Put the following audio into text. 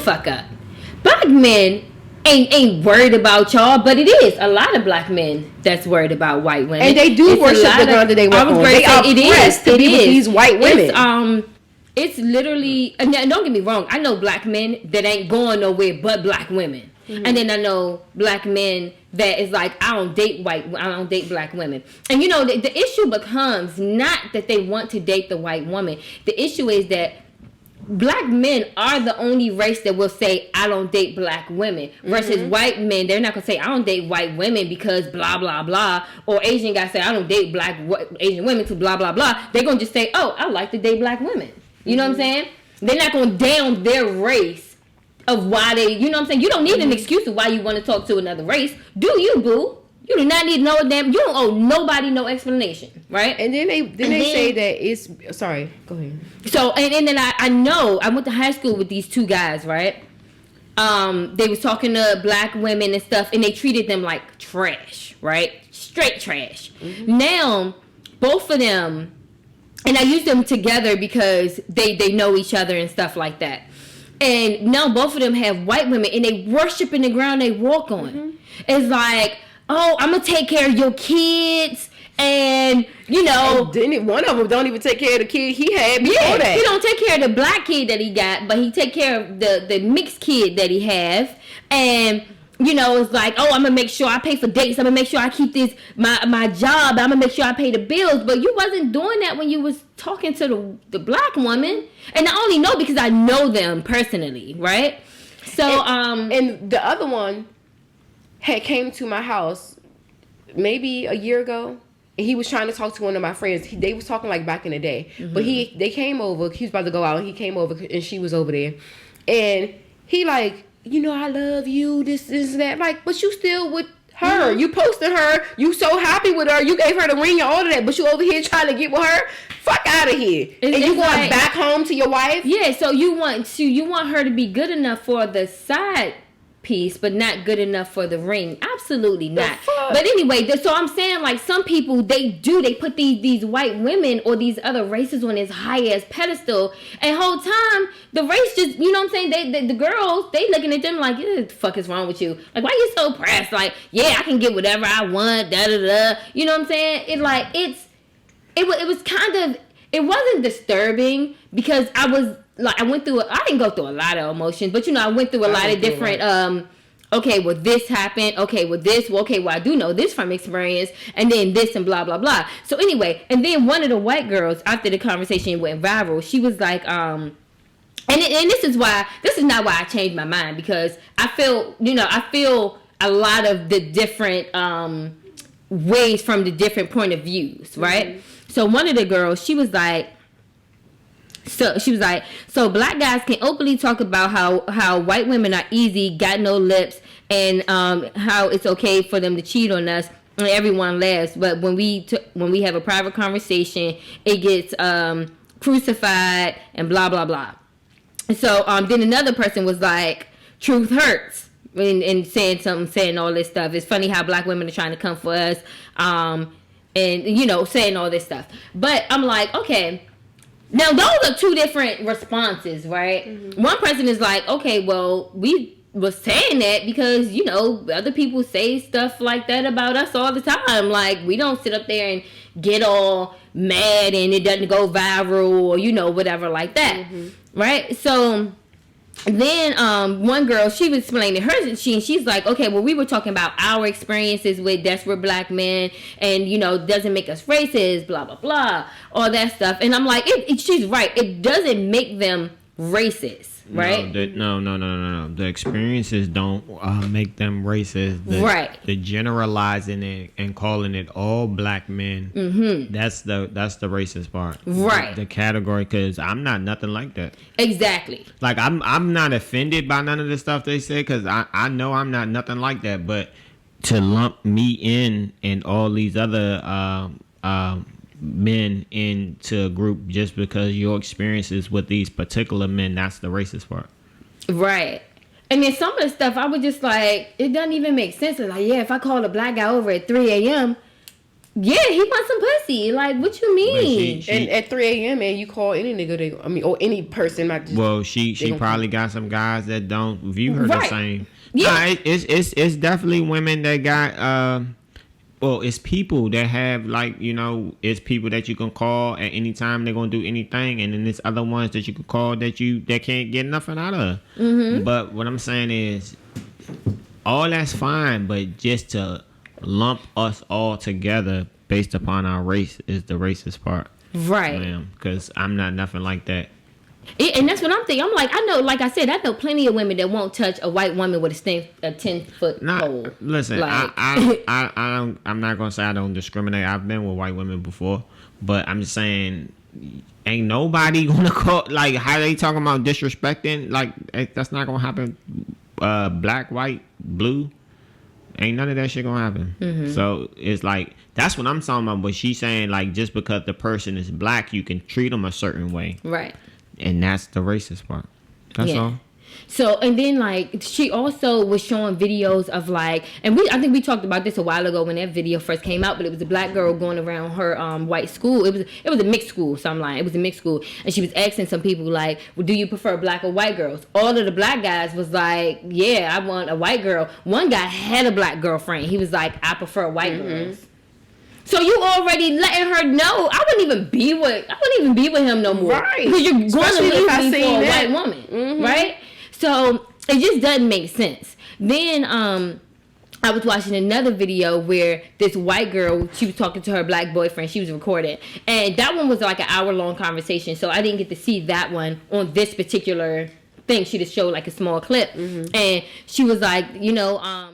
fuck up. Black men ain't worried about y'all, but it is a lot of black men that's worried about white women, and they do worship the ground that they walk on. They are oppressed to be with these white women. It's literally, and don't get me wrong, I know black men that ain't going nowhere but black women. Mm-hmm. And then I know black men that is like, I don't date black women. And you know, the issue becomes not that they want to date the white woman. The issue is that black men are the only race that will say, I don't date black women. Versus white men, they're not going to say, I don't date white women because blah, blah, blah. Or Asian guys say, I don't date Asian women to blah, blah, blah. They're going to just say, oh, I like to date black women. You know what I'm saying? They're not going to down their race of why they, you know what I'm saying? You don't need an excuse of why you want to talk to another race. Do you, boo? You do not need no damn, you don't owe nobody no explanation, right? And then they say that it's, sorry, go ahead. So, and then I know, I went to high school with these two guys, right? They was talking to black women and stuff, and they treated them like trash, right? Straight trash. Mm-hmm. Now, both of them, and I use them together because they know each other and stuff like that. And now both of them have white women, and they worship in the ground they walk on. Mm-hmm. It's like, oh, I'm going to take care of your kids. And, you know. And one of them don't even take care of the kid he had before that. He don't take care of the black kid that he got, but he take care of the mixed kid that he have. And, you know, it's like, oh, I'm going to make sure I pay for dates. I'm going to make sure I keep my job. I'm going to make sure I pay the bills. But you wasn't doing that when you was talking to the black woman. And I only know because I know them personally, right? So, and the other one had came to my house maybe a year ago. And he was trying to talk to one of my friends. They was talking like back in the day. Mm-hmm. But they came over. He was about to go out. And he came over and she was over there. And he like, you know, I love you, this, that. Like, but you still with her. Mm-hmm. You posted her. You so happy with her. You gave her the ring and all of that. But you over here trying to get with her. Fuck out of here. And you going like, back home to your wife? Yeah, so you want her to be good enough for the side piece, but not good enough for the ring. Absolutely not. But anyway, so I'm saying, like, some people, they put these white women or these other races on this high ass pedestal, and whole time the race just, you know what I'm saying, the girls, they looking at them like, what the fuck is wrong with you? Like, why you so pressed? Like, yeah, I can get whatever I want, da da da. You know what I'm saying? It was kind of, it wasn't disturbing because I went through, I didn't go through a lot of emotions, but, you know, I went through a lot of different, okay, well, this happened. Okay, well, this, well, okay, well, I do know this from experience, and then this and blah, blah, blah. So anyway, and then one of the white girls, after the conversation went viral, she was like, and this is not why I changed my mind, because I feel a lot of the different ways from the different point of views, right? Mm-hmm. So one of the girls, she was like, so black guys can openly talk about how white women are easy, got no lips, and how it's okay for them to cheat on us, and everyone laughs. But when we have a private conversation, it gets crucified and blah blah blah. So then another person was like, truth hurts, and saying all this stuff. It's funny how black women are trying to come for us, and you know, saying all this stuff. But I'm like, okay. Now, those are two different responses, right? Mm-hmm. One person is like, okay, well, we was saying that because, you know, other people say stuff like that about us all the time. Like, we don't sit up there and get all mad and it doesn't go viral or, you know, whatever like that, mm-hmm. right? So then one girl, she was explaining hers, she's like, okay, well, we were talking about our experiences with desperate black men, and, you know, doesn't make us racist, blah, blah, blah, all that stuff. And I'm like, she's right. It doesn't make them racist. Right? No. The experiences don't make them racist. Right. The generalizing it and calling it all black men. Mm-hmm. That's the racist part. Right. The category, because I'm not nothing like that. Exactly. Like I'm not offended by none of the stuff they say, because I know I'm not nothing like that. But to lump me in and all these other men into a group just because your experiences with these particular men, that's the racist part. Right. And then some of the stuff I was just like, it doesn't even make sense. It's like, yeah, if I call a black guy over at 3 a.m., Yeah, he wants some pussy. Like, what you mean? And at 3 a.m., man, you call any nigga, or any person. Not just, well, she probably got some guys that don't view her the same. Yeah. Nah, it's definitely women that got well, it's people that have, like, you know, it's people that you can call at any time. They're gonna do anything, and then there's other ones that you can call that can't get nothing out of. Mm-hmm. But what I'm saying is, all that's fine, but just to lump us all together based upon our race is the racist part, right? Because I'm not nothing like that. And that's what I'm thinking. I'm like, I know, like I said, I know plenty of women that won't touch a white woman with a 10-foot pole. Listen, like, I'm not gonna say I don't discriminate. I've been with white women before, but I'm just saying, ain't nobody gonna call, like, how they talking about disrespecting. Like, that's not gonna happen. Black, white, blue, ain't none of that shit gonna happen. Mm-hmm. So it's like, that's what I'm talking about. But she's saying, like, just because the person is black, you can treat them a certain way, right? And that's the racist part. That's all. So, and then, like, she also was showing videos of, like, and I think we talked about this a while ago when that video first came out, but it was a black girl going around her white school. It was a mixed school, so I'm lying. It was a mixed school. And she was asking some people, like, well, do you prefer black or white girls? All of the black guys was like, yeah, I want a white girl. One guy had a black girlfriend. He was like, I prefer white girls. So you already letting her know I wouldn't even be with him no more. Right. Because you're going to leave me for a that. white woman. Right? So it just doesn't make sense. Then I was watching another video where this white girl, she was talking to her black boyfriend. She was recording. And that one was like an hour-long conversation. So I didn't get to see that one on this particular thing. She just showed like a small clip. And she was like, you know...